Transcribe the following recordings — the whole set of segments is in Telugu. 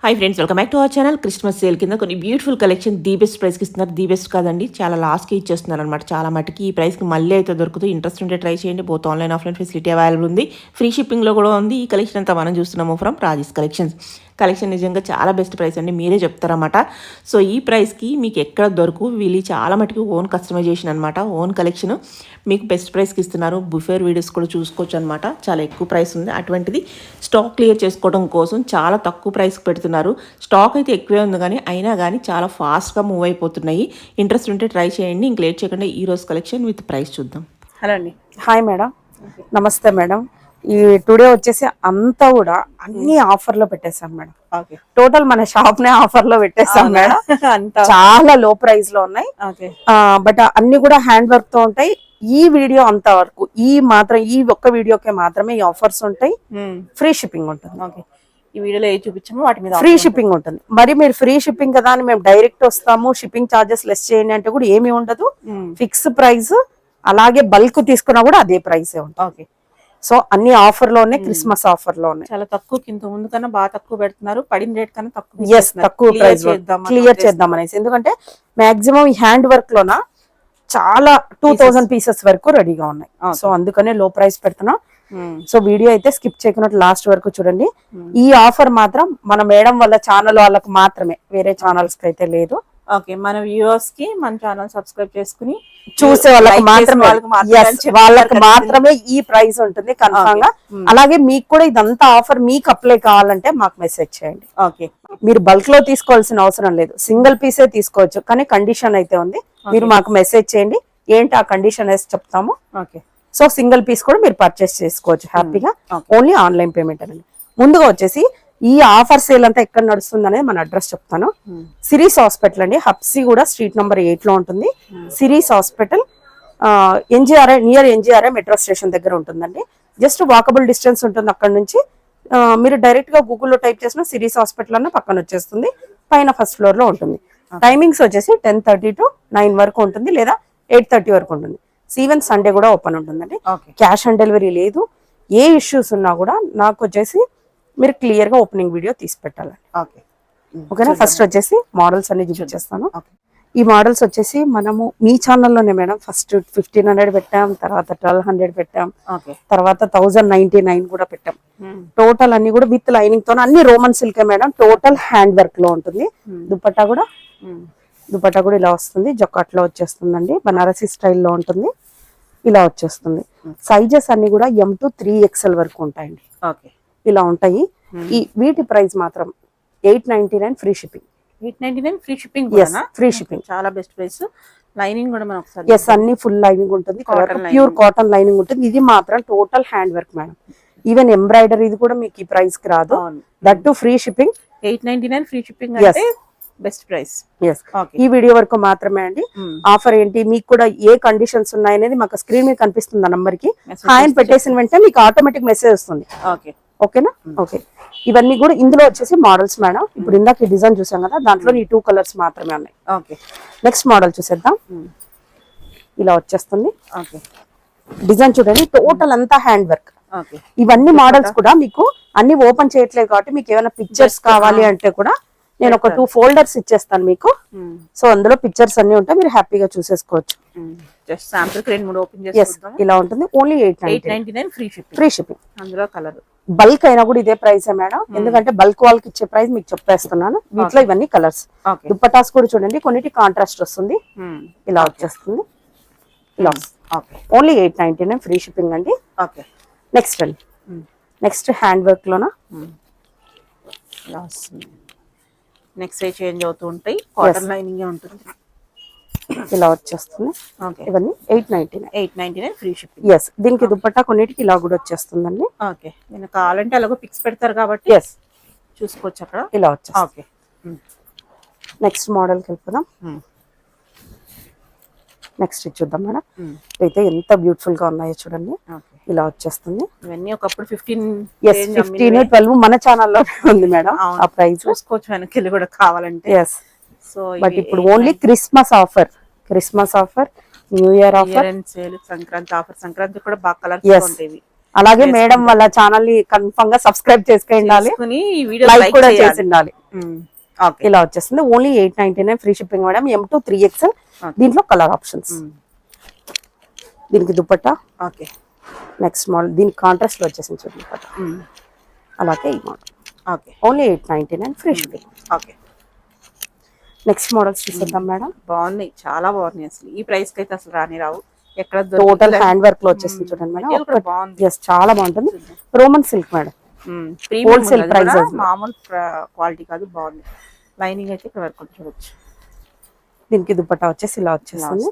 Hi friends, welcome back to our channel. Christmas sale కింద కొన్ని బ్యూటిఫుల్ కలెక్షన్ ది బెస్ట్ ప్రైస్కి ఇస్తున్నారు. ది బెస్ట్ కాదండి, చాలా లాస్ట్కి ఇచ్చేస్తున్నారు అనమాట. చాలా మటుకి ఈ ప్రైస్కి మళ్ళీ అయితే దొరుకుతుంది. ఇంట్రెస్ట్ ఉంటే ట్రై చేయండి. Both online offline facility available ఉంది. ఫ్రీ షిప్పింగ్లో కూడా ఉంది. ఈ కలెక్షన్ అంతా మనం చూస్తున్నాము ఫ్రమ్ రాజేష్ కలెక్షన్స్. కలెక్షన్ నిజంగా చాలా బెస్ట్ ప్రైస్ అండి, మీరే చెప్తారన్నమాట. సో ఈ ప్రైస్కి మీకు ఎక్కడ దొరకు, వీళ్ళు చాలా మటుకు ఓన్ కస్టమైజేషన్ అనమాట. ఓన్ కలెక్షన్ మీకు బెస్ట్ ప్రైస్కి ఇస్తున్నారు. బిఫోర్ వీడియోస్ కూడా చూసుకోవచ్చు అనమాట. చాలా ఎక్కువ ప్రైస్ ఉంది. అటువంటిది స్టాక్ క్లియర్ చేసుకోవడం కోసం చాలా తక్కువ ప్రైస్కి పెడుతున్నారు. స్టాక్ అయితే ఎక్కువే ఉంది, కానీ అయినా కానీ చాలా ఫాస్ట్గా మూవ్ అయిపోతున్నాయి. ఇంట్రెస్ట్ ఉంటే ట్రై చేయండి. ఇంక లేట్ చేయకుండా ఈ రోజు కలెక్షన్ విత్ ప్రైస్ చూద్దాం. హలో అండి. హాయ్ మేడం, నమస్తే మేడం. ఈ టుడే వచ్చేసి అంతా కూడా అన్ని ఆఫర్ లో పెట్టేసాం మేడం. టోటల్ మన షాప్ నే ఆఫర్ లో పెట్టేసాం మేడం. చాలా లో ప్రైస్ లో ఉన్నాయి. బట్ అన్ని కూడా హ్యాండ్ వర్క్ తో ఉంటాయి. ఈ వీడియో అంత వరకు ఈ ఒక్క వీడియోకే మాత్రమే ఈ ఆఫర్స్ ఉంటాయి. ఫ్రీ షిప్పింగ్ ఉంటుంది. ఈ వీడియోలో ఏ చూపించామో వాటి మీద ఫ్రీ షిప్పింగ్ ఉంటుంది. మరి మీరు ఫ్రీ షిప్పింగ్ కదా అని మేము డైరెక్ట్ వస్తాము, షిప్పింగ్ చార్జెస్ లెస్ చేయండి అంటే కూడా ఏమీ ఉండదు. ఫిక్స్ ప్రైస్, అలాగే బల్క్ తీసుకున్నా కూడా అదే ప్రైస్ ఉంటుంది. సో అన్ని ఆఫర్ లోనే, క్రిస్మస్ ఆఫర్ లోనే చాలా తక్కువ, కింద ముందు కన్నా బాగా తక్కువ పెడుతున్నారు. పడిన రేట్ కన్నా తక్కువ. తక్కువ ప్రైస్ క్లియర్ చేద్దాం అనేసి. ఎందుకంటే మాక్సిమం ఈ హ్యాండ్ వర్క్ లోన చాలా 2000 పీసెస్ వరకు రెడీగా ఉన్నాయి. సో అందుకనే లో ప్రైస్ పెడుతున్నాం. సో వీడియో అయితే స్కిప్ చేయకుండా లాస్ట్ వరకు చూడండి. ఈ ఆఫర్ మాత్రం మన మేడం వల్ల ఛానల్ వాళ్ళకి మాత్రమే, వేరే ఛానల్స్ కి అయితే లేదు. ఓకే, మన వ్యూవర్స్ కి మన ఛానల్ సబ్స్క్రైబ్ చేసుకుని చూసే వాళ్ళకి మాత్రమే ఈ ప్రైస్ ఉంటుంది కన్ఫర్మ్ గా. అలాగే మీకు కూడా ఇదంతా ఆఫర్ మీకు అప్లై కావాలంటే మాకు మెసేజ్ చేయండి. ఓకే, మీరు బల్క్ లో తీసుకోవాల్సిన అవసరం లేదు, సింగిల్ పీసే తీసుకోవచ్చు. కానీ కండిషన్ అయితే ఉంది. మీరు మాకు మెసేజ్ చేయండి, ఏంటి ఆ కండిషన్ వేసి చెప్తాము. ఓకే, సో సింగిల్ పీస్ కూడా మీరు పర్చేస్ చేసుకోవచ్చు హ్యాపీగా. ఓన్లీ ఆన్లైన్ పేమెంట్ అనేది. ముందుగా వచ్చేసి ఈ ఆఫర్ సేల్ అంతా ఎక్కడ నడుస్తుంది అనేది మన అడ్రస్ చెప్తాను. సిరీస్ హాస్పిటల్ అండి, హబ్సీ కూడా స్ట్రీట్ నెంబర్ 8 లో ఉంటుంది. Series hospital NGRI, near NGRI metro station దగ్గర ఉంటుందండి. జస్ట్ వాకబుల్ డిస్టెన్స్ ఉంటుంది అక్కడ నుంచి. మీరు డైరెక్ట్ గా గూగుల్లో టైప్ చేసిన సిరీస్ హాస్పిటల్ అన్న పక్కన వచ్చేస్తుంది. పైన ఫస్ట్ ఫ్లోర్ లో ఉంటుంది. టైమింగ్స్ వచ్చేసి 10:30 to 9 వరకు ఉంటుంది, లేదా 8:30 వరకు ఉంటుంది. ఈవెన్ సండే కూడా ఓపెన్ ఉంటుందండి. క్యాష్ ఆన్ డెలివరీ లేదు. ఏ ఇష్యూస్ ఉన్నా కూడా నాకు వచ్చేసి మీరు క్లియర్ గా ఓపెనింగ్ వీడియో తీసి పెట్టాలండి. ఓకేనా. ఫస్ట్ వచ్చేసి మోడల్స్ అన్ని చూపించేస్తాను. ఈ మోడల్స్ వచ్చేసి మనము మీ ఛానల్లోనే మేడం ఫస్ట్ 1500 పెట్టాం, తర్వాత 1200 పెట్టాం, తర్వాత 1099 కూడా పెట్టాం. టోటల్ అన్ని కూడా విత్ లైనింగ్ తో, అన్ని Roman silk madam. Total hand work లో ఉంటుంది. దుపట్టా కూడా ఇలా వస్తుంది, జొక్కాట్లో వచ్చేస్తుందండి. బనారసి స్టైల్లో ఉంటుంది, ఇలా వచ్చేస్తుంది. సైజెస్ అన్ని కూడా M to 3XL వరకు ఉంటాయండి. ఇలా ఉంటాయి. ఈ వీటి ప్రైస్ మాత్రం 899 free shipping. 899 free shipping. Free shipping, చాలా బెస్ట్ ప్రైస్. లైనింగ్ కూడా మనం ఒకసారి అన్ని ఫుల్ లైనింగ్ ఉంటుంది, ప్యూర్ కాటన్ లైనింగ్ ఉంటుంది. ఇది మాత్రం total hand work madam. Even embroidery ఇది కూడా మీకు ఈ ప్రైస్ కి రాదు. That to free shipping. 899 free shipping అంటే బెస్ట్ ప్రైస్. ఈ వీడియో వరకు మాత్రమే అండి. ఆఫర్ ఏంటి, మీకు కూడా ఏ కండిషన్స్ ఉన్నాయనేది మాకు స్క్రీన్ మీద కనిపిస్తుంది ఆ నంబర్ కి. హాయ్ పెట్టేసిన వెంటనే మీకు ఆటోమేటిక్ మెసేజ్ వస్తుంది. ఓకేనా. ఓకే, ఇవన్నీ కూడా ఇందులో వచ్చేసి మోడల్స్ మేడం. ఇప్పుడు ఇందాక ఈ డిజైన్ చూసాం కదా, దాంట్లో ఈ 2 కలర్స్ మాత్రమే ఉన్నాయి. నెక్స్ట్ మోడల్ చూసేద్దాం. ఇలా వచ్చేస్తుంది డిజైన్. చూడండి, టోటల్ అంతా హ్యాండ్ వర్క్. ఇవన్నీ మోడల్స్ కూడా మీకు అన్ని ఓపెన్ చేయట్లేదు కాబట్టి మీకు ఏమైనా పిక్చర్స్ కావాలి అంటే కూడా నేను ఒక 2 ఫోల్డర్స్ ఇచ్చేస్తాను మీకు. సో అందులో పిక్చర్స్ అన్ని ఉంటాయి, మీరు హ్యాపీగా చూసేసుకోవచ్చు. ఇలా ఉంటుంది. Only 899 free shipping. అందులో కలర్ బల్క్ అయినా కూడా ఇదే ప్రైస్ మేడం. ఎందుకంటే బల్క్ వాళ్ళకి ఇచ్చే ప్రైస్ మీకు చెప్పేస్తున్నాను. వీటిలో ఇవన్నీ కలర్స్. దుప్పటాస్ కూడా చూడండి, కొన్నిటి కాంట్రాస్ట్ వస్తుంది, ఇలా వచ్చేస్తుంది. ఇలా ఓన్లీ 899 ఫ్రీ షిప్పింగ్ అండి. నెక్స్ట్ అండి, నెక్స్ట్ హ్యాండ్ వర్క్ లోన నెక్స్ట్ చేంజ్ అవుతూ ఉంటాయి. కాటన్ లైనింగ్ ఉంటుంది, ఇలా వచ్చేస్తుంది. ఇవన్నీ 899 ఫ్రీ షిప్పింగ్. ఎస్, దీనికి దుపట్టా కొన్నిటికి ఇలా కూడా వచ్చేస్తుందండి. ఓకే, నేను కావాలంటే అలాగో పిక్స్ పెడతారు కాబట్టి ఎస్ చూసుకోవచ్చు అక్కడ. ఇలా వచ్చేస్తుంది. ఓకే, నెక్స్ట్ మోడల్కి వెళ్ళిపోదాం. నెక్స్ట్ చూద్దాం మేడం. అయితే ఎంత బ్యూటిఫుల్ గా ఉన్నాయో చూడండి. ఇలా వచ్చేస్తుంది. ఇవన్నీ ఒకప్పుడు 15, 12 మన ఛానల్లో ఉంది మేడం. ఆ ప్రైస్ చూసుకోవచ్చు వెనక్కి కూడా కావాలంటే. ఎస్, సో బట్ ఇప్పుడు only Christmas offer, new year offer, Sankranti offer. Sankranti కూడా బాగా కలర్స్ ఉంటాయి. అలాగే మేడం వాళ్ళ ఛానల్ ని కన్ఫర్మ్ గా సబ్స్క్రైబ్ చేసుకుని ఉండాలి, చేసుకుని ఈ వీడియో లైక్ లైక్ కూడా చేయాలి. చేసి ఉండాలి. ఓకే. ఇలా వచ్చేస్తుంది only 899 free shipping madam. M2 3XL దీంట్లో కలర్ ఆప్షన్స్. దీనికి దుపట్టా. ఓకే. నెక్స్ట్ మోడల్ దీనికి కాంట్రాస్ట్ లో వచ్చేసింది చూడండి దుపట్టా. అలాగే ఈ model okay. Only 899 free shipping. Okay. Next models చూసేద్దాం మేడం. బాగున్నాయి, చాలా బాగున్నాయి. అసలు ఈ ప్రైస్ కి అయితే అసలు రాని రావు. ఎక్కడ టోటల్ హ్యాండ్ వర్క్ లో వచ్చేసింది చూడండి మేడం. బాగుంది. ఎస్ చాలా బాగుంటుంది. Roman silk madam. Wholesale prices, మామూలు క్వాలిటీ కాదు, బాగుంది. లైనింగ్ అయితే ఇక్కడ వరకు చూడొచ్చు. దీనికి దుపట్టా వచ్చేసి ఇలా వచ్చేస్తుంది.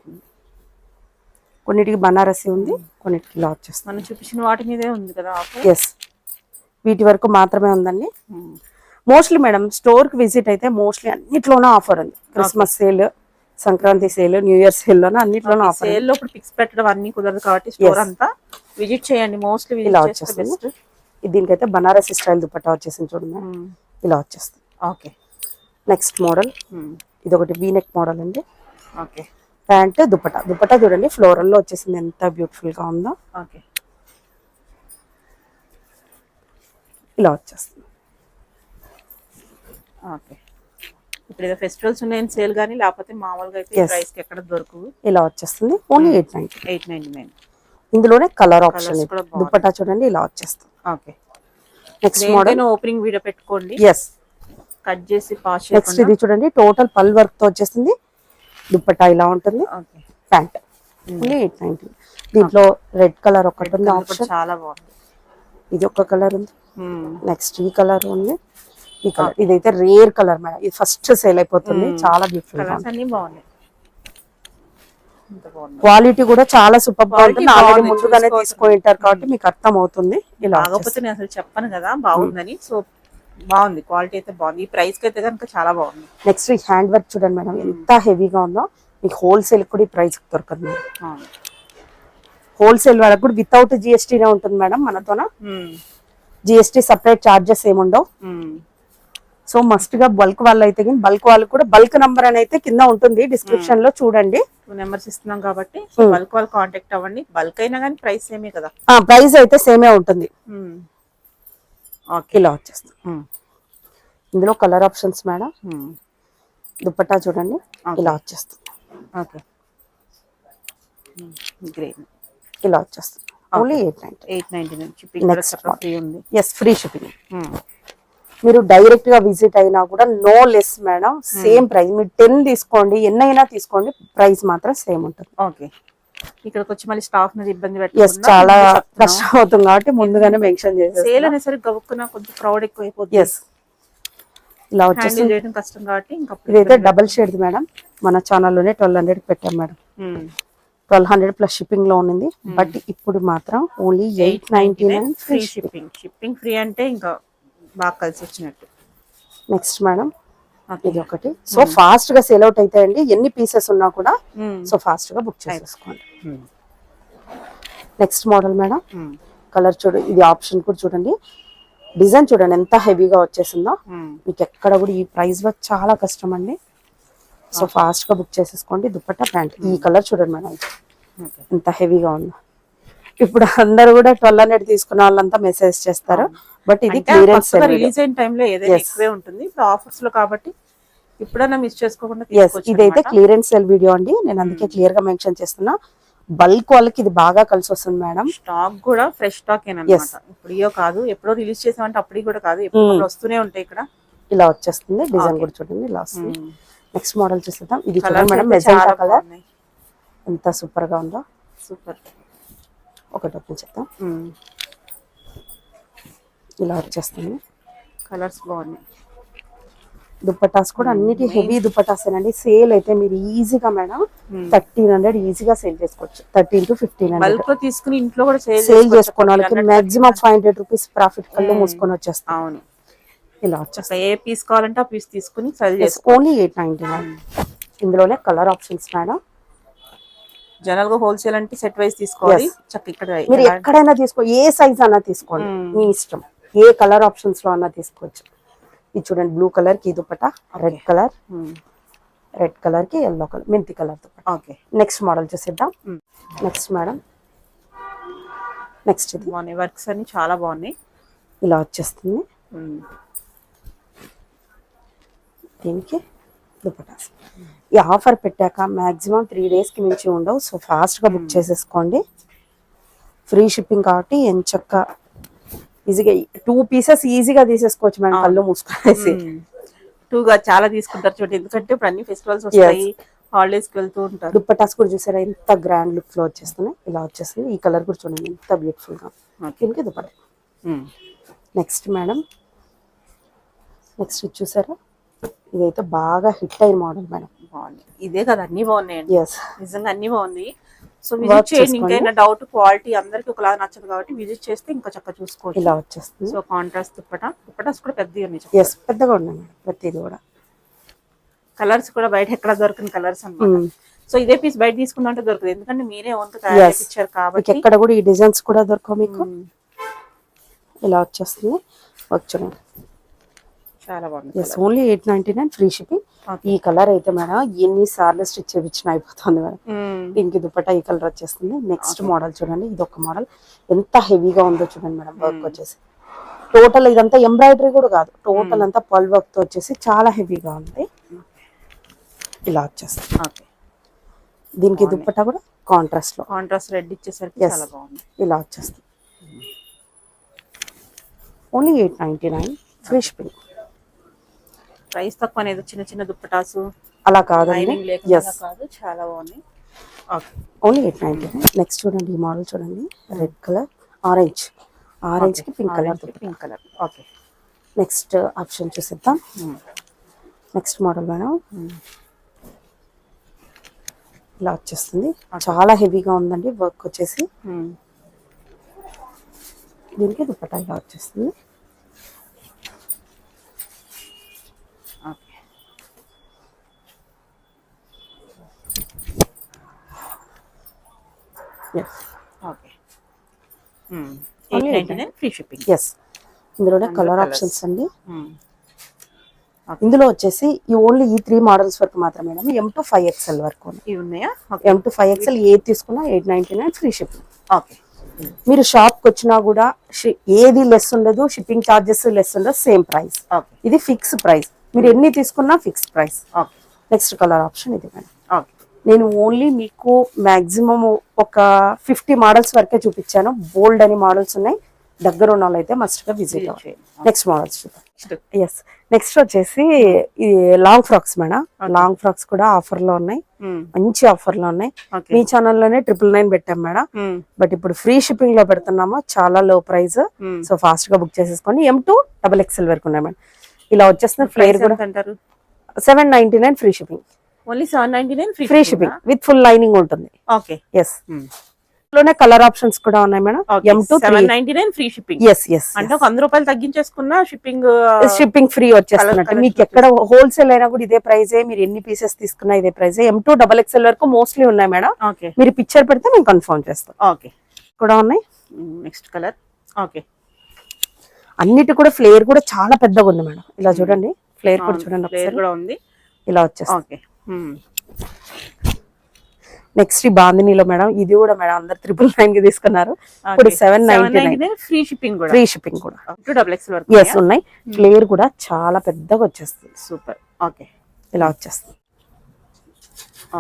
కొన్నిటికి బనారసి ఉంది, కొన్నిటికి ఇలా వచ్చేస్తుంది. మనం చూపించిన వాటి మీదే ఉంది కదా ఆఫర్. ఎస్ వీటి వరకు మాత్రమే ఉందండి. మోస్ట్లీ మేడం స్టోర్ కి విజిట్ అయితే మోస్ట్లీ అన్నిట్లోనూ ఆఫర్ ఉంది. Christmas sale, Sankranti sale, new year sale లోనే అన్నిట్లోనూ ఆఫర్. సేల్ లో ఇప్పుడు ఫిక్స్ పెట్టడం అన్ని కుదరదు కాబట్టి స్టోర్ అంతా విజిట్ చేయండి. మోస్ట్లీ ఇలా వచ్చేస్తుంది. దీనికైతే బనారసి స్టైల్ దుపట్టా వచ్చేసింది చూడండి, ఇలా వచ్చేస్తుంది. ఓకే. నెక్స్ట్ మోడల్ ఇది ఒకటి వీనెక్ మోడల్ అండి. ఓకే. ప్యాంట్ దుపట్టా. దుపట్టా చూడండి ఫ్లోరల్ లో వచ్చేసింది, ఎంత బ్యూటిఫుల్ గా ఉందో. ఓకే. ఇలా వచ్చేస్తుంది. ఓకే. ఇప్పుడు ఏదో ఫెస్టివల్స్ ఉన్నాయని సేల్ కానీ, లేకపోతే మామూలుగా అయితే ప్రైస్ కి ఎక్కడ దొరకవు. ఇలా వచ్చేస్తుంది ఓన్లీ 899. ఇందులోనే కలర్ ఆప్షన్. దుపట్టా చూడండి ఇలా వచ్చేస్తుంది. Okay. Next model opening video పెట్టుకోండి. ఎస్ కట్ చేసి పాస్. నెక్స్ట్ ఇది చూడండి టోటల్ పల్ వర్క్ తో వచ్చేసింది. దుపట్టా ఇలా ఉంటుంది. ఓకే. Pant only 890. దీంట్లో రెడ్ కలర్ ఒకటి ఉంది ఆప్షన్, చాలా బాగుంది. ఇది ఒక కలర్ ఉంది. నెక్స్ట్ ఈ కలర్ ఉంది, ఈ కలర్. ఇదైతే రేర్ కలర్ మేడం, ఇది ఫస్ట్ సేల్ అయిపోతుంది. చాలా బ్యూటిఫుల్ గా ఉంది. అన్ని బాగున్నాయి. క్వాలిటీ కూడా చాలా సూపర్ గా ఉంటుంది. ఆల్రెడీ ముందుగానే తీసుకొని ఉంటారు కాబట్టి మీకు అర్థం అవుతుంది. ఇలా కాకపోతే నేను అసలు చెప్పను కదా బాగుందని. సో బాగుంది, క్వాలిటీ అయితే బాగుంది. ఈ ప్రైస్ కి అయితే కనుక చాలా బాగుంది. నెక్స్ట్ ఈ హ్యాండ్ వర్క్ చూడండి మేడం, ఎంత హెవీగా ఉందో. మీకు హోల్సేల్ కూడా ఈ ప్రైస్ దొరకదు మేడం. హోల్సేల్ వాళ్ళకి కూడా వితౌట్ జిఎస్టీనే ఉంటుంది మేడం మనతోన. జిఎస్టీ సపరేట్ చార్జెస్ ఏముండవు. సో మస్ట్ గా బల్క్ వాళ్ళు అయితే బల్క్ వాళ్ళు కూడా బల్క్ నంబర్ అని అయితే కింద ఉంటుంది డిస్క్రిప్షన్ లో చూడండి. 2 నెంబర్స్ ఇస్తున్నాం కాబట్టి బల్క్ వాళ్ళు కాంటాక్ట్ అవ్వండి. బల్క్ అయినా కానీ ప్రైస్ సేమే కదా. ప్రైస్ అయితే సేమే ఉంటుంది. ఇలా వచ్చేస్తుంది. ఇందులో కలర్ ఆప్షన్స్ మేడం. దుపట్టా చూడండి ఇలా వచ్చేస్తుంది. ఓకే. గ్రేట్. ఇలా వచ్చేస్తుంది ఓన్లీ 899. షిప్పింగ్ ఫ్రీ ఉంది. Yes free shipping. మీరు డైరెక్ట్ గా విజిట్ అయినా కూడా no less madam, same price. మీరు 10 తీసుకోండి, ఎన్నైనా తీసుకోండి, ప్రైస్ మాత్రం సేమ్ ఉంటుంది. ఓకే. ఇక్కడికి వచ్చి మళ్ళీ స్టాఫ్ మీద ఇబ్బంది ఎస్ చాలా కష్టం అవుతుంది కాబట్టి ముందుగానే మెన్షన్ చేసేసి. సేల్ అనేసరికి గబుక్కున కొంచెం క్రౌడ్ ఎక్కువ అయిపోతుంది. ఎస్ ఇలా వచ్చేసి చేయడం కష్టం కాబట్టి ఇంకా. ఇదైతే డబల్ షేడ్ మేడం, మన ఛానల్లోనే 1200 పెట్టాం మేడం. 1200 ప్లస్ షిప్పింగ్ లో ఉంది. బట్ ఇప్పుడు మాత్రం only 899 free shipping. Shipping free అంటే ఇంకా బాగా కలిసి వచ్చినట్టు. నెక్స్ట్ మేడం ఇది ఒకటి. సో ఫాస్ట్ గా సేల్ అవుట్ అవుతాయండి, ఎన్ని పీసెస్ ఉన్నా కూడా. సో ఫాస్ట్ గా బుక్ చేసేసుకోండి. నెక్స్ట్ మోడల్ మేడం, కలర్ చూడు, ఇది ఆప్షన్ కూడా చూడండి. డిజైన్ చూడండి ఎంత హెవీగా వచ్చేసిందో. మీకు ఎక్కడ కూడా ఈ ప్రైస్ లో చాలా కష్టం అండి. సో ఫాస్ట్ గా బుక్ చేసేసుకోండి. దుపట్టా ప్యాంట్ ఈ కలర్ చూడండి మేడం, ఎంత హెవీగా ఉందో. ఇప్పుడు అందరూ కూడా 1200 తీసుకున్న వాళ్ళంతా మెసేజ్ చేస్తారు. బట్ ఇది క్లియరెన్స్ రిలీజ్ అయిన టైంలో ఏదైనా ఎక్కువే ఉంటుంది. ఇప్పుడు ఆఫర్స్ లో కాబట్టి ఇప్పుడైనా మిస్ చేసుకోకుండా. ఇదైతే క్లియరెన్స్ సేల్ వీడియో అండి, నేను అందుకే క్లియర్ గా మెన్షన్ చేస్తున్నా. బల్క్ వాళ్ళకి ఇది బాగా కలిసి వస్తుంది మేడం. స్టాక్ కూడా ఫ్రెష్ స్టాక్ ఏనమాట. ఇప్పుడో కాదు, ఎప్పుడో రిలీజ్ చేసామంటే అప్పటికి కూడా కాదు, ఎప్పుడు వస్తూనే ఉంటాయి. ఇక్కడ ఇలా వచ్చేస్తుంది. డిజైన్ కూడా చూడండి ఇలా వస్తుంది. నెక్స్ట్ మోడల్ చూసేద్దాం. ఇది చూడండి మేడం, మెజెంటా కలర్ ఎంత సూపర్ గా ఉందో. సూపర్. ఒకటి ఓపెన్ చేద్దాం. ఇలా వచ్చేస్తుంది. కలర్స్ బాగున్నాయి. దుపట్టాస్ కూడా అన్నిటి హెవీ దుపట్టాసేనండి. సేల్ అయితే మీరు ఈజీగా మేడం 1300 ఈజీగా సేల్ చేసుకోవచ్చు. 13 to 1500 బల్క్ లో తీసుకుని ఇంట్లో కూడా సేల్ చేసుకున్న వాళ్ళకి మాక్సిమం 500 రూపీస్ ప్రాఫిట్ కల్లో మూసుకొని వచ్చేస్తాం. అవును. ఇలా వచ్చేస్తాయి. ఏ పీస్ కావాలంటే ఆ పీస్ తీసుకుని సేల్ చేసుకో. ఓన్లీ 899. ఇందులోనే కలర్ ఆప్షన్స్ మేడం. జనరల్ గా హోల్సేల్ అంటే సెట్ వైస్ తీసుకోవాలి. ఇక్కడ మీరు ఎక్కడైనా తీసుకో, ఏ సైజ్ అన్నా తీసుకోండి, మీ ఇష్టం. ఏ కలర్ ఆప్షన్స్ లో అన్నా తీసుకోవచ్చు. ఇది చూడండి బ్లూ కలర్ కి దుపట్టా, రెడ్ కలర్ కి ఎల్లో కలర్, మెంతి colour dupatta. Okay. Next model చూసేద్దాం. నెక్స్ట్ మేడం నెక్స్ట్ ఇది బాగున్నాయి, వర్క్స్ అన్ని చాలా బాగున్నాయి. ఇలా వచ్చేస్తుంది. దీనికి దుపటాస్. ఈ ఆఫర్ పెట్టాక మాక్సిమం 3 days కి మించి ఉండవు. సో ఫాస్ట్ గా బుక్ చేసేసుకోండి. ఫ్రీ షిప్పింగ్ కాబట్టి ఎంచక్క ఈజీగా 2 pieces ఈజీగా తీసేసుకోవచ్చు మేడం, కళ్ళు మూసుకునేసి. 2గా చాలా తీసుకుంటారు చూడండి, ఎందుకంటే ఇప్పుడు అన్ని ఫెస్టివల్స్ వస్తాయి, హాలిడేస్ కి వెళ్తూ ఉంటారు. దుప్పటాస్ కూడా చూసారా ఎంత గ్రాండ్ లుక్ లో వచ్చేస్తున్నాయి. ఇలా వచ్చేస్తుంది. ఈ కలర్ కూడా చూడండి ఎంత బ్యూటిఫుల్ గా. దీనికి దుపట్టా. నెక్స్ట్ మేడం, నెక్స్ట్ చూసారా, ఇదైతే బాగా హిట్ అయిన మోడల్ మేడం. బాగుంది, ఇదే కదా అన్ని బాగున్నాయండి. ఎస్, నిజంగా అన్ని బాగున్నాయి. సో విజిట్ చేయండి. ఇంకైనా డౌట్, క్వాలిటీ అందరికి ఒకలా నచ్చదు కాబట్టి విజిట్ చేస్తే ఇంకా చక్కగా చూసుకోవచ్చు. ఇలా వచ్చేస్తుంది. సో కాంట్రాస్ట్ దుప్పటాస్ కూడా పెద్దగా ఉన్నాయి. ఎస్, పెద్దగా ఉన్నాయి మేడం ప్రతిది కూడా. కలర్స్ కూడా బయట ఎక్కడ దొరికిన కలర్స్ అన్నమాట. సో ఇదే పీస్ బయట తీసుకుందంటే దొరకదు, ఎందుకంటే మీరే ఓన్ తయారు ఇచ్చారు కాబట్టి. ఎక్కడ కూడా ఈ డిజైన్స్ కూడా దొరకవు మీకు. ఇలా వచ్చేస్తుంది. చూడండి చాలా బాగుంది. Yes, only 899 free shipping. ఈ కలర్ అయితే మేడం ఎన్ని సార్లు స్టిచ్ చేయించిన అయిపోతుంది మేడం. దీనికి దుపట్టా ఈ కలర్ వచ్చేస్తుంది. నెక్స్ట్ మోడల్ చూడండి, ఇది ఒక మోడల్ ఎంత హెవీగా ఉందో చూడండి మేడం. వర్క్ వచ్చేసి టోటల్ ఇదంతా ఎంబ్రాయిడరీ కూడా కాదు, టోటల్ అంతా పల్ వర్క్ తో వచ్చేసి చాలా హెవీగా ఉంది. ఇలా వచ్చేస్తుంది. దీనికి దుపట్టా కూడా కాంట్రాస్ట్ లో, కాంట్రాస్ట్ రెడ్ ఇచ్చేసరికి చాలా బాగుంది. ఇలా వచ్చేస్తుంది. Only 899 free shipping. ప్రైస్ తక్కువ అనేది చిన్న చిన్న దుప్పటాసు అలా కాదండి. కాదు, చాలా బాగుంది. ఓన్లీ 899. నెక్స్ట్ చూడండి, ఈ మోడల్ చూడండి, రెడ్ కలర్ ఆరెంజ్ కి pink colour. Okay, next option చూసేద్దాం. నెక్స్ట్ మోడల్ మేడం ఇలా వచ్చేస్తుంది. చాలా హెవీగా ఉందండి వర్క్ వచ్చేసి. దీనికి దుపట్టా ఇలా వచ్చేస్తుంది. Free shipping. ఎస్, ఇందులోనే కలర్ ఆప్షన్స్ అండి. ఇందులో వచ్చేసి ఈ ఓన్లీ ఈ 3 మోడల్స్ వరకు మాత్రమే మేడం. M to 5XL వరకు ఉన్నాయా? M to 5XL ఏది తీసుకున్నా 899 ఫ్రీ షిప్పింగ్. ఓకే, మీరు షాప్ కి వచ్చినా కూడా ఏది లెస్ ఉండదు, షిప్పింగ్ చార్జెస్ లెస్ ఉండదు, సేమ్ ప్రైస్. ఇది ఫిక్స్ ప్రైస్, మీరు ఎన్ని తీసుకున్నా fix price. Next colour option ఇది మేడం. నేను ఓన్లీ మీకు మాక్సిమం ఒక 50 మోడల్స్ వరకే చూపించాను. బోల్డ్ అని మోడల్స్ ఉన్నాయి, దగ్గర ఉన్న వాళ్ళైతే మస్ట్ గా విజిట్ అవ్వాలి. నెక్స్ట్ మోడల్స్ చూద్దాం. ఎస్, నెక్స్ట్ వచ్చేసి ఈ long frocks madam. Long frocks కూడా ఆఫర్ లో ఉన్నాయి, మంచి ఆఫర్ లో ఉన్నాయి. మీ ఛానల్లోనే 999 పెట్టాం మేడం, బట్ ఇప్పుడు ఫ్రీ షిప్పింగ్ లో పెడుతున్నాము, చాలా లో ప్రైస్. సో ఫాస్ట్ గా బుక్ చేసేసుకోండి. M to XXL వరకు ఉన్నాయి మేడం. ఇలా వచ్చేస్తుంది. ఫ్లేర్ కూడా 799 free shipping. Only 799 free shipping with full lining ఉంటుంది. ఓకే, ఎస్, లోనే కలర్ ఆప్షన్స్ కూడా ఉన్నాయి madam. M to 799 free shipping. Yes yes, అంటే ఒక 100 రూపాయలు తగ్గించేసుకున్నా షిప్పింగ్ ఫ్రీ వచ్చేస్తున్నట్టు. మీకు ఎక్కడ హోల్సేల్ అయినా కూడా ఇదే ప్రైస్, మీరు ఎన్ని పీసెస్ తీసుకున్నా ఇదే ప్రైస్. M to XXL వరకు మోస్ట్లీ ఉన్నాయి మేడం. మీరు పిక్చర్ పెడితే మేము కన్ఫర్మ్ చేస్తాం. ఓకే, కూడా ఉన్నాయి. Next colour. ఓకే, అన్నిటి కూడా ఫ్లేర్ కూడా చాలా పెద్దగా ఉంది మేడం. ఇలా చూడండి, ఫ్లేర్ కూడా చూడండి కూడా ఉంది. ఇలా వచ్చేస్తుంది. నెక్స్ట్ ఈ బాందినీలో మేడం, ఇది కూడా మేడం అందరు 999 కి తీసుకున్నారు. ఇప్పుడు 799 ఫ్రీ షిప్పింగ్ కూడా. ఫ్రీ షిప్పింగ్ కూడా XXL వరకు ఎస్ ఉన్నాయి. ఫ్లేర్ కూడా చాలా పెద్దగా వచ్చేస్తుంది. సూపర్. ఓకే, ఇలా వచ్చేస్తుంది.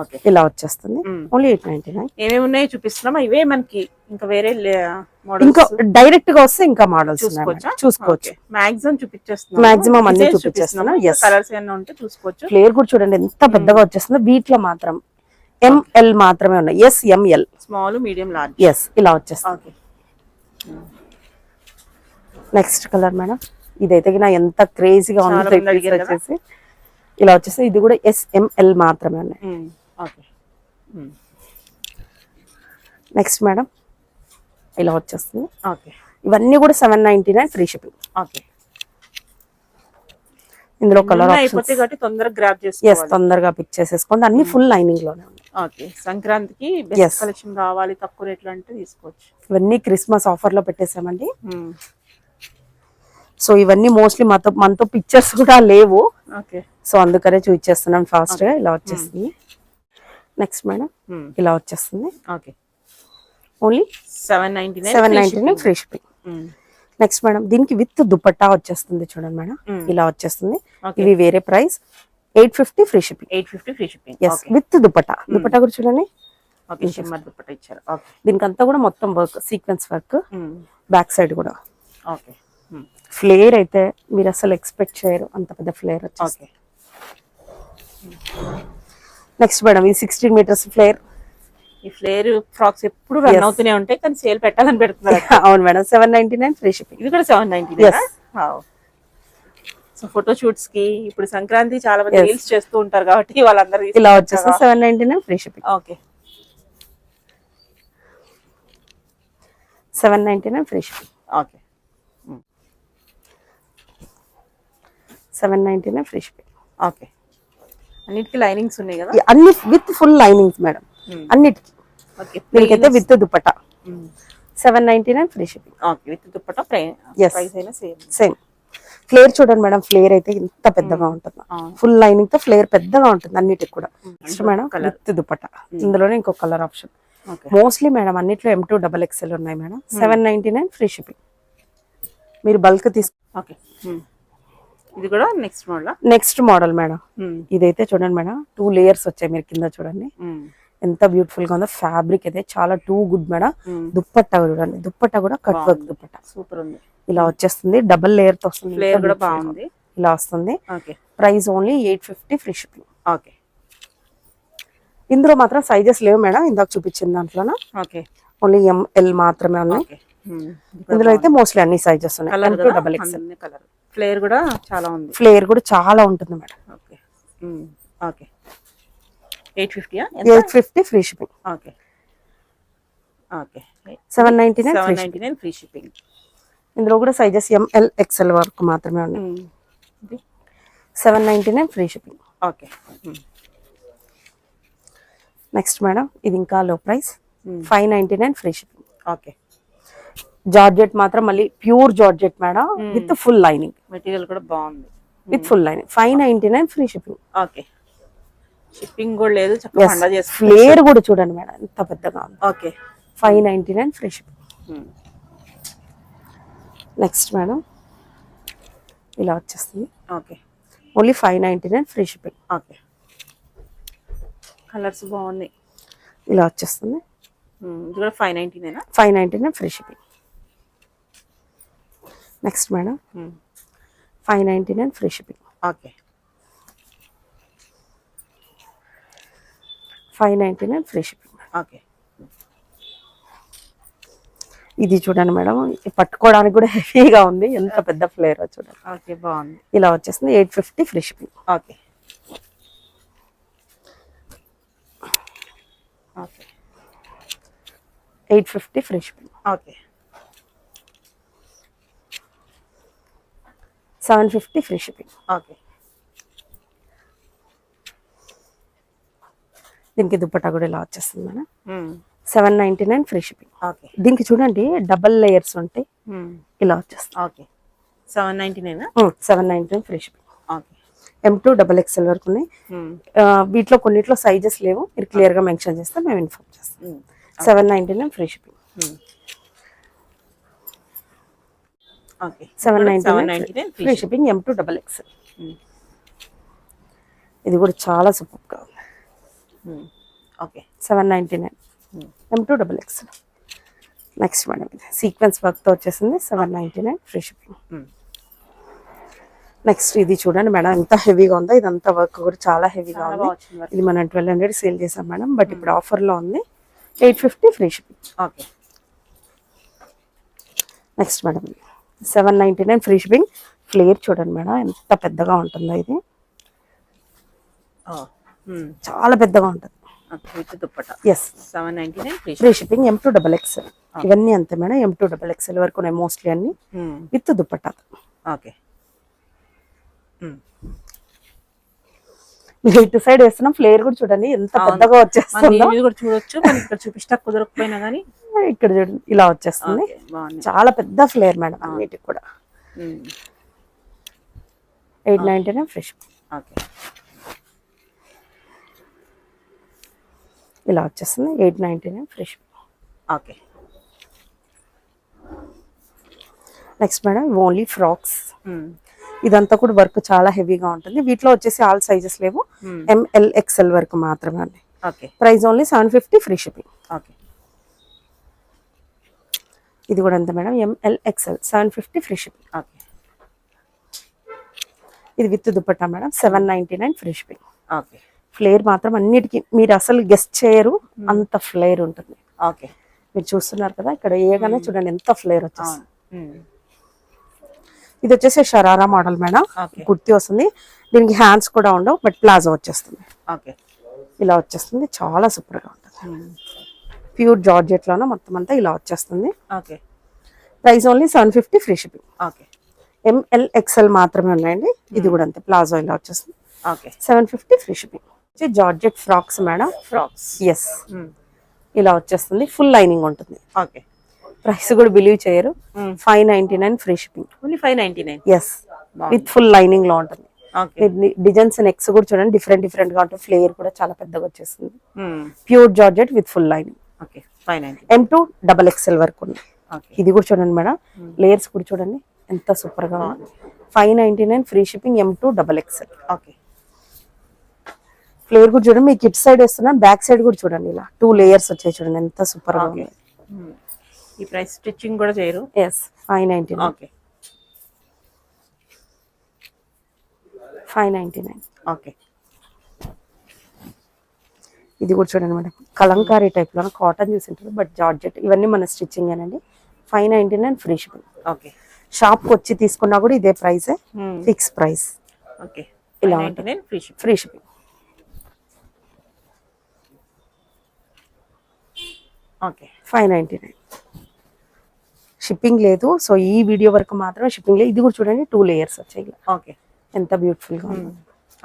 ఓకే, ఇలా వచ్చేస్తుంది. ఓన్లీ 899. ఏమేమి ఉన్నాయో చూపిస్తున్నామా? ఇవే మనకి ఇంకా వేరే ఇంకా డైరెక్ట్ గా వస్తే ఇంకా మోడల్స్ చూసుకోవచ్చు. మాక్సిమం చూపించేస్తున్నాం, మాక్సిమం అన్ని చూపించేస్తున్నాం. కలర్స్ ఏమైనా ఉంటే చూసుకోవచ్చు. ఫ్లేర్ కూడా చూడండి ఎంత పెద్దగా వచ్చేస్తుందో. వీటిలో మాత్రం ML మాత్రమే ఉన్నాయి. Yes, ML, small, medium, large. Yes, ఇలా వచ్చేస్తుంది. నెక్స్ట్ కలర్ మేడం, ఇదైతే ఎంత క్రేజీగా ఉంది వచ్చేసి. ఇలా వచ్చేసి ఇది కూడా SML మాత్రమే ఉన్నాయి. నెక్స్ట్ మేడం ఇలా వచ్చేస్తుంది. ఇవన్నీ కూడా 799 ఫ్రీ షిప్పింగ్. ఇందులో కలర్ తొందరగా గ్రాబ్ తొందరగా పిక్ చేసేసుకోండి. అన్ని ఫుల్ లైనింగ్ లోనే ఉన్నాయి. సంక్రాంతికి బెస్ట్ కలెక్షన్ కావాలి, తక్కువ రేట్లు అంటే తీసుకోవచ్చు. ఇవన్నీ క్రిస్మస్ ఆఫర్ లో పెట్టేసామండి. సో ఇవన్నీ మోస్ట్లీ మనతో పిక్చర్స్ కూడా లేవు, సో అందుకనే చూపించేస్తున్నాం ఫాస్ట్ గా. ఇలా వచ్చేస్తుంది. నెక్స్ట్ మేడం ఇలా వచ్చేస్తుంది. Only 799 free shipping. Next madam దీనికి విత్ దుపట్టా వచ్చేస్తుంది చూడండి మేడం, ఇలా వచ్చేస్తుంది. ఇవి వేరే price 850 free shipping. 850 free shipping. Yes with dupatta. Dupatta కూడా చూడండి. ఓకే షిమ్మర్ దుపట్టా ఇచ్చారు. ఓకే దీనికి అంతా కూడా మొత్తం work, sequence work, back side కూడా. ఓకే ఫ్లేర్ అయితే మీరు అసలు ఎక్స్పెక్ట్ చేయరు, అంత పెద్ద ఫ్లేర్ వచ్చేసి. ఓకే నెక్స్ట్ మేడం ఈ 16 మీటర్స్ ఫ్లేర్. ఈ ఫ్లేర్ ఫ్రాక్స్ ఎప్పుడు రన్ అవుతూనే ఉంటాయి, కానీ సేల్ పెట్టాలని పెడుతున్నారు. అవును మేడం, 799 ఫ్రీ షిప్పింగ్. ఇది కూడా 799. సో ఫోటో షూట్స్ కి ఇప్పుడు సంక్రాంతి చాలా మంది రీల్స్ చేస్తూ ఉంటారు కాబట్టి వాళ్ళందరూ ఇలా వచ్చేసి 799 free shipping. Okay 799 free shipping. Okay 799 free shipping. Okay అన్నిటికీ లైనింగ్స్ ఉన్నాయి కదా. అన్ని విత్ ఫుల్ లైనింగ్స్ మేడం, అన్నిటికి. ఓకే దీనికైతే with dupatta 799 free shipping. Okay with dupatta Yes. Price అయినా సేమ్. సేమ్ ఫ్లేర్ చూడండి మేడం, ఫ్లేర్ అయితే ఇంత పెద్దగా ఉంటుంది, ఫుల్ లైనింగ్ తో ఫ్లేర్ పెద్దగా ఉంటుంది అన్నిటికి కూడా. నెక్స్ట్ మేడం విత్ దుపట్టా, ఇందులోనే ఇంకో కలర్ ఆప్షన్. మోస్ట్లీ మేడం అన్నిట్లో M2 XXL ఉన్నాయి మేడం. 799 free shipping. మీరు బల్క్ తీసు. ఓకే ఇది కూడా next model. Next model madam, ఇదైతే చూడండి మేడం 2 లేయర్స్ వచ్చాయి. మీరు కింద చూడండి ఎంత బ్యూటిఫుల్ గా ఉందో. ఫ్యాబ్రిక్ అయితే చాలా టూ గుడ్ మేడం. దుప్పట్టా చూడండి, దుప్పట్టా కూడా కట్ వర్క్ దుప్పట్టా సూపర్ ఉంది. ఇలా వచ్చేస్తుంది, డబుల్ లేయర్ తో వస్తుంది. ఫ్లేర్ కూడా బాగుంది. ఇలా వస్తుంది. Okay price only 850 free shipping. Okay ఇందులో మాత్రం సైజెస్ లేవు మేడం, ఇందాక చూపించిన దాంట్లోన ఓకే ఓన్లీ ML మాత్రమే ఉన్నాయి. ఇందులో అయితే మోస్ట్లీ అన్ని సైజెస్ ఉన్నాయి. M2 XXL. కలర్ ఫ్లేర్ కూడా చాలా ఉంది. ఫ్లేర్ కూడా చాలా ఉంటుంది madam. Okay okay 850. 850 free shipping. Okay okay 799 free shipping. ఇందులో కూడా సైజెస్ ML XL వరకు మాత్రమే ఉన్నాయి. 799 free shipping. Okay next madam ఇది ఇంకా లో price 599 free shipping. Okay georgette మాత్రం మళ్ళీ pure georgette madam, with full lining. Material కూడా బాగుంది, with full lining. 599 free shipping. Okay shipping కూడా లేదు, చక్కగా పండగ చేసుకోవచ్చు. ఫ్లేర్ కూడా చూడండి మేడం ఎంత పెద్దగా ఉంది. Okay 599 free shipping. Next madam ఇలా వచ్చేస్తుంది. Okay only 599 free shipping. Okay colours బాగున్నాయి. ఇలా వచ్చేస్తుంది. ఇది కూడా 599. 599 free shipping. Next madam 599 free shipping. Okay 599 free shipping. Okay ఇది చూడండి మేడం, పట్టుకోవడానికి కూడా హెవీగా ఉంది, ఎంత పెద్ద ఫ్లేర్ చూడండి. ఓకే బాగుంది. ఇలా వచ్చేస్తుంది 850 free shipping. Okay okay 850 free shipping. Okay 750 free shipping. Okay దీనికి దుపట్టా కూడా ఇలా వచ్చేస్తుంది మేడం. 799 free shipping. ఓకే దీనికి చూడండి డబల్ లేయర్స్ ఉంటాయి, ఇలా వచ్చేస్తుంది. Okay 799. 799 free shipping. Okay M2 XXL వరకు ఉన్నాయి. వీటిలో కొన్నిట్లో సైజెస్ లేవు, మీరు క్లియర్ గా మెన్షన్ చేస్తే మేము ఇన్ఫార్మ్ చేస్తాం. 799 free shipping. Okay 799 free shipping. M2 XXL. ఇది కూడా చాలా సూపర్ గా ఉంది. Okay 799 M2 XXL. Next madam ఇది సీక్వెన్స్ వర్క్ తో వచ్చేసింది 799 ఫ్రీ షిప్పింగ్. నెక్స్ట్ ఇది చూడండి మేడం ఎంత హెవీగా ఉందో, ఇదంతా వర్క్ కూడా చాలా హెవీగా ఉంది. ఇది మనం 1200 సేల్ చేసాం మేడం, బట్ ఇప్పుడు ఆఫర్ లో ఉంది 850 free shipping. Okay next madam 799 free shipping. Flare చూడండి మేడం ఎంత పెద్దగా ఉంటుందో, ఇది చాలా పెద్దగా ఉంటుంది. With dupatta. Yes 799 free shipping. M2 XXL. ఇవన్నీ అంతే మేడం, M2 XXL వరకు ఉన్నాయి మోస్ట్లీ అన్ని, విత్ దుపట్టా. ఓకే మీరు ఇటు సైడ్ వేస్తున్నాం, ఫ్లేర్ కూడా చూడండి ఎంత పెద్దగా వచ్చేస్తుందో. కూడా చూడొచ్చు, మనకి ఇక్కడ చూపిస్తా కుదరకపోయినా కానీ ఇక్కడ చూడండి ఇలా వచ్చేస్తుంది. చాలా పెద్ద ఫ్లేర్ మేడం అన్నిటికి కూడా. 899 ఫ్రీ షిప్పింగ్. ఓకే ఇలా వచ్చేస్తుంది 899 free shipping. Okay next madam only frocks. ఇదంతా కూడా వర్క్ చాలా హెవీగా ఉంటుంది. వీటిలో వచ్చేసి ఆల్ సైజెస్ లేవు, ఎంఎల్ ఎక్స్ఎల్ వరకు మాత్రమే అండి. Okay. Price only 750 free shipping. Okay. ఇది కూడా అంతే madam, M L XL 750 free shipping. Okay. ఇది with dupatta madam 799 free shipping. Okay. Flare మాత్రం అన్నిటికీ మీరు అసలు గెస్ట్ చేయరు, అంత ఫ్లేర్ ఉంటుంది. ఓకే. మీరు చూస్తున్నారు కదా ఇక్కడ ఏగానే చూడండి ఎంత ఫ్లేర్ వచ్చేస్తుంది. ఇది వచ్చేసి షరారా మోడల్ మేడం, కుర్తీ వస్తుంది. దీనికి హ్యాండ్స్ కూడా ఉండవు, బట్ ప్లాజో వచ్చేస్తుంది. ఓకే. ఇలా వచ్చేస్తుంది, చాలా సూపర్ గా ఉంటుంది. ప్యూర్ జార్జెట్ లోనే మొత్తం అంతా ఇలా వచ్చేస్తుంది. Okay. Price only 750 free shipping. Okay. M L XL మాత్రమే ఉన్నాయండి. ఇది కూడా అంతే, ప్లాజో ఇలా వచ్చేస్తుంది. Okay. 750 free shipping. Georgette frocks madam, frocks. Yes ఇలా వచ్చేస్తుంది, ఫుల్ లైనింగ్ ఉంటుంది. ఓకే. ప్రైస్ కూడా బిలీవ్ చేయరు, 599 free shipping. Only 599. Yes with full lining లో ఉంటుంది. ఓకే. డిజైన్స్ నెక్స్ కూడా చూడండి డిఫరెంట్ డిఫరెంట్ గా ఉంటుంది. ఫ్లేయర్ కూడా చాలా పెద్దగా వచ్చేస్తుంది. Pure georgette with full lining. Okay. 599. M2 double XL వరకు ఉంది. ఓకే. ఇది కూడా చూడండి మేడం, లేయర్స్ కూడా చూడండి ఎంత సూపర్ గా ఉంది. 599 free shipping, M2 double XL. Okay. Flayer కూడా చూడండి, మీకు ఇట్ సైడ్ వేస్తున్నాను, బ్యాక్ సైడ్ కూడా చూడండి ఇలా 2 లేయర్స్ వచ్చాయి చూడండి ఎంత సూపర్ గా ఉంది. ఈ ప్రైస్ స్టిచ్చింగ్ కూడా చేయరు. ఎస్ 599. ఓకే. 599. ఓకే. ఇది కూడా చూడండి మేడం, కలంకారీ టైప్ లో కాటన్ చూసి ఉంటుంది, బట్ జార్జెట్. ఇవన్నీ మన స్టిచ్చింగ్ అనండి. 599 ఫ్రీ షిప్పింగ్. ఓకే. షాప్ కి వచ్చి తీసుకున్నా కూడా ఇదే ప్రైస్, ఫిక్స్ ప్రైస్. ఓకే. ఇలా 599 free ship. Free shipping. Okay. 599 shipping లేదు. సో ఈ వీడియో వరకు మాత్రమే షిప్పింగ్ లేదు. ఇది కూడా చూడండి 2 లేయర్స్ వచ్చాయి ఇలా. ఓకే. ఎంత బ్యూటిఫుల్ గా ఉంది.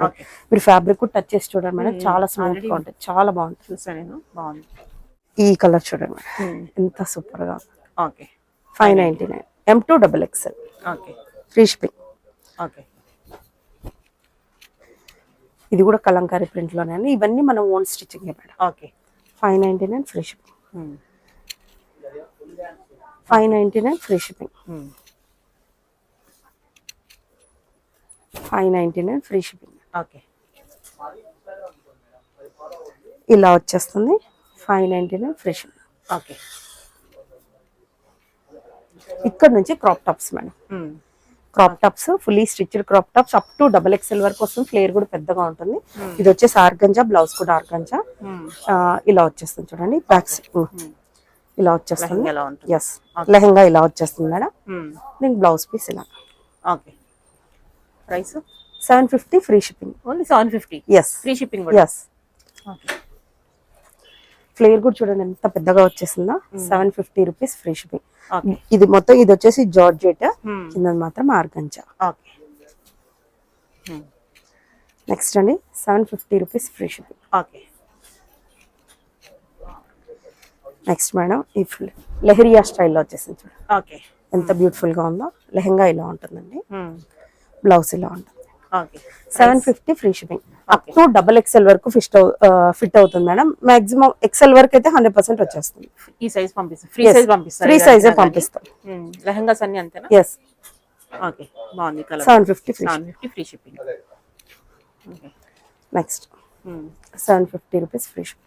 ఓకే. మీరు ఫ్యాబ్రిక్ కూడా టచ్ చేసి చూడండి మేడం, చాలా స్మూత్ గా ఉంటుంది, చాలా బాగుంటుంది. చూసాను నేను, బాగుంది. ఈ కలర్ చూడండి మేడం ఎంత సూపర్ గా ఉంది. Okay. 599 M2 double XL. Okay. Free shipping. Okay. ఇది కూడా కలంకారీ ప్రింట్ లోనే అండి. ఇవన్నీ మనం own stitching madam. Okay. 599 free shipping. 599 free shipping. 599 free shipping. Okay. ఇలా వచ్చేస్తుంది 599 ఫ్రీ షిప్పింగ్. ఓకే. ఇక్కడ నుంచి crop tops madam, crop tops fully stitched crop tops up to double XL వరకు వస్తుంది. ఫ్లేర్ కూడా పెద్దగా ఉంటుంది. ఇది వచ్చేసి ఆర్గంజా, బ్లౌజ్ కూడా ఆర్గంజా. ఇలా వచ్చేస్తుంది చూడండి, బ్యాక్ ఇలా వచ్చేస్తుంది. ఎస్ లెహంగా ఇలా వచ్చేస్తుంది మేడం. దీనికి బ్లౌజ్ పీస్ ఇలా. Okay. Price 750 free shipping. Only 750. Yes free shipping. Yes flare కూడా చూడండి ఎంత పెద్దగా వచ్చేసిందో. 750 రూపీస్ ఫ్రీ షిప్పింగ్. ఇది మొత్తం ఇది వచ్చేసి జార్జెట్, కింద మాత్రం ఆర్గంజా. ఓకే. నెక్స్ట్ అండి 750 rupees free shipping. Okay. Next madam ఈ లెహరియా స్టైల్లో వచ్చేసింది చూడండి, ఓకే. ఎంత బ్యూటిఫుల్ గా ఉందో. లెహంగా ఇలా ఉంటుందండి, బ్లౌజ్ ఇలా ఉంటుంది. Okay. 750 free shipping. Up to double XL వరకు ఫిట్ అవుతుంది మేడం. మాక్సిమం ఎక్స్ఎల్ వరకు అయితే 100% వచ్చేస్తుంది. ఈ సైజ్ పంపిస్తాం, ఫ్రీ సైజ్ పంపిస్తాం. ఫ్రీ సైజే పంపిస్తాం. లెహంగాస్ అన్ని అంతేనా? ఎస్. ఓకే. బాగుంది colour. 750 free. 750 free shipping. Okay. Next 750 rupees free shipping.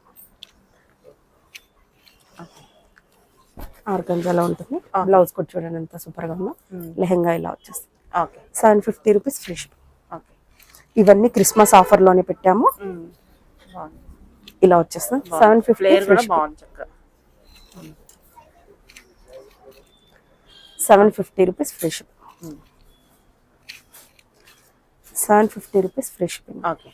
ఆర్గంజాలో ఉంటుంది. బ్లౌజ్ కూడా చూడండి ఎంత సూపర్ గా ఉందో. లెహంగా ఇలా వచ్చేస్తుంది. Okay. 750 rupees free shipping. Okay. ఇవన్నీ క్రిస్మస్ ఆఫర్ లోనే పెట్టాము. బాగుంది. ఇలా వచ్చేస్తుంది 750 ఫ్లేర్ ఫ్రీ కూడా షిప్పింగ్. బాగుంది చక్కగా. 750 rupees free shipping. 750 rupees free shipping. Okay.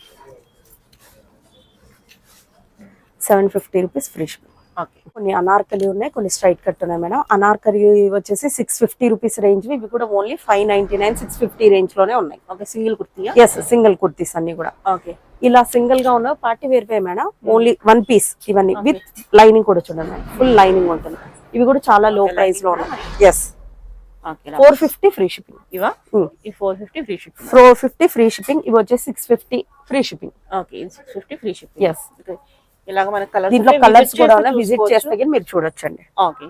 750 rupees free shipping. Okay. కొన్ని అనార్కలి ఉన్నాయి, కొన్ని స్ట్రైట్ కట్ ఉన్నాయి మేడం. అనార్కలి వచ్చేసి 650 రూపీస్ రేంజ్, ఇవి కూడా ఓన్లీ 599 650 రేంజ్ లోనే ఉన్నాయి. ఓకే. సింగిల్ కుర్తీయా? ఎస్ సింగిల్ కుర్తీస్ అన్ని కూడా. ఓకే. ఇలా సింగిల్ గా ఉన్న పార్టీ వేర్ పే మేడం. ఓన్లీ 1 పీస్ ఇవన్నీ విత్ లైనింగ్ కూడా చూడండి, ఫుల్ లైనింగ్ ఉంటుంది. ఇవి కూడా చాలా లో ప్రైస్ లో ఉన్నాయి. ఎస్. ఓకే. 450 free shipping. ఇవా? ఈ 450 ఫ్రీ షిప్పింగ్. 450 free shipping. ఇవి వచ్చేసి 650 ఫ్రీ షిప్పింగ్. ఓకే. ఇది 650 ఫ్రీ షిప్పింగ్. ఎస్. ఇలాగ మన కలర్స్ దీంట్లో కలర్స్ కూడా విజిట్ చేస్తే మీరు చూడొచ్చండి. ఓకే.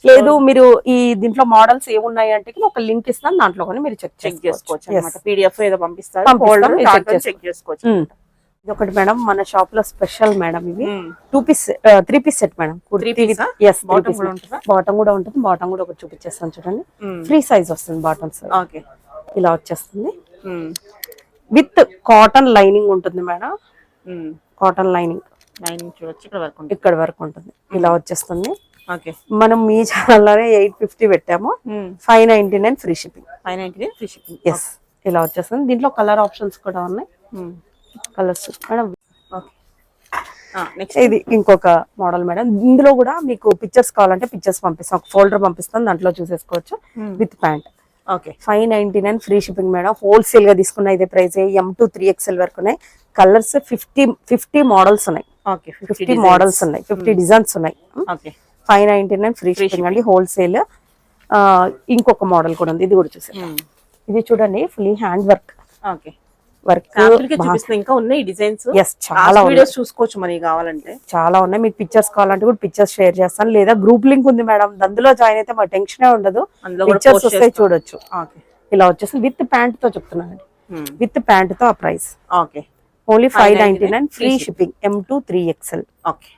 లేదు మీరు ఈ దీంట్లో మోడల్స్ ఏమున్నాయి అంటే ఒక లింక్ ఇస్తాను, దాంట్లో కానీ మీరు చెక్ చేసుకోవచ్చు అన్నమాట. PDF ఏదో పంపిస్తారు, పంపిస్తాం, మీరు check చెక్ చేసుకోవచ్చు. ఇది ఒకటి మేడం మన షాప్ లో స్పెషల్ మేడం, ఇవి 3 పీస్ సెట్ మేడం. Bottom కూడా ఉంటుందా? బాటమ్ కూడా ఉంటుంది, బాటమ్ కూడా ఒకటి చూపించేస్తాను చూడండి. ఫ్రీ సైజ్ వస్తుంది బాటమ్స్, ఓకే. ఇలా వచ్చేస్తుంది. విత్ కాటన్ లైనింగ్ ఉంటుంది మేడం, కాటన్ లైనింగ్ చూడొచ్చు, ఇక్కడ వరకు ఉంటుంది. ఇలా వచ్చేస్తుంది. ఓకే. మనం మీ ఛానల్లోనే 850 పెట్టాము, 599 free shipping. 599 free shipping. Yes, ఇలా వచ్చేస్తుంది. దీంట్లో కలర్ ఆప్షన్స్ కూడా ఉన్నాయి, కలర్స్ మేడం. ఇది ఇంకొక మోడల్ మేడం. ఇందులో కూడా మీకు పిక్చర్స్ కావాలంటే పిక్చర్స్ పంపిస్తాం, ఒక ఫోల్డర్ పంపిస్తాం, దాంట్లో చూసేసుకోవచ్చు. With pant. Okay. 599 free shipping madam. Wholesale గా తీసుకున్న ఇదే ప్రైస్. M2 3XL వరకు ఉన్నాయి. కలర్స్ 50 మోడల్స్ ఉన్నాయి. 50 మోడల్స్ ఉన్నాయి, 50 డిజైన్స్ ఉన్నాయి. 599 ఫ్రీ షిప్పింగ్ అండి, హోల్సేల్. ఇంకొక మోడల్ కూడా ఉంది, ఇది కూడా చూసాం. ఇది చూడండి, ఫుల్లీ హ్యాండ్ వర్క్. వర్క్ ఇంకా ఉన్నాయి డిజైన్స్. చాలా వీడియోస్ చూసుకోవచ్చు మరి కావాలంటే. చాలా ఉన్నాయి. మీకు పిక్చర్స్ కావాలంటే కూడా పిక్చర్స్ షేర్ చేస్తాను, లేదా గ్రూప్ లింక్ ఉంది మేడం, అందులో జాయిన్ అయితే మా టెన్షన్ ఉండదు, పిక్చర్స్ వస్తాయి చూడొచ్చు. ఇలా వచ్చేసి విత్ ప్యాంట్ తో చెప్తున్నాను, విత్ ప్యాంట్ తో ఆ price. Only 599 free shipping. M2 3XL. Okay.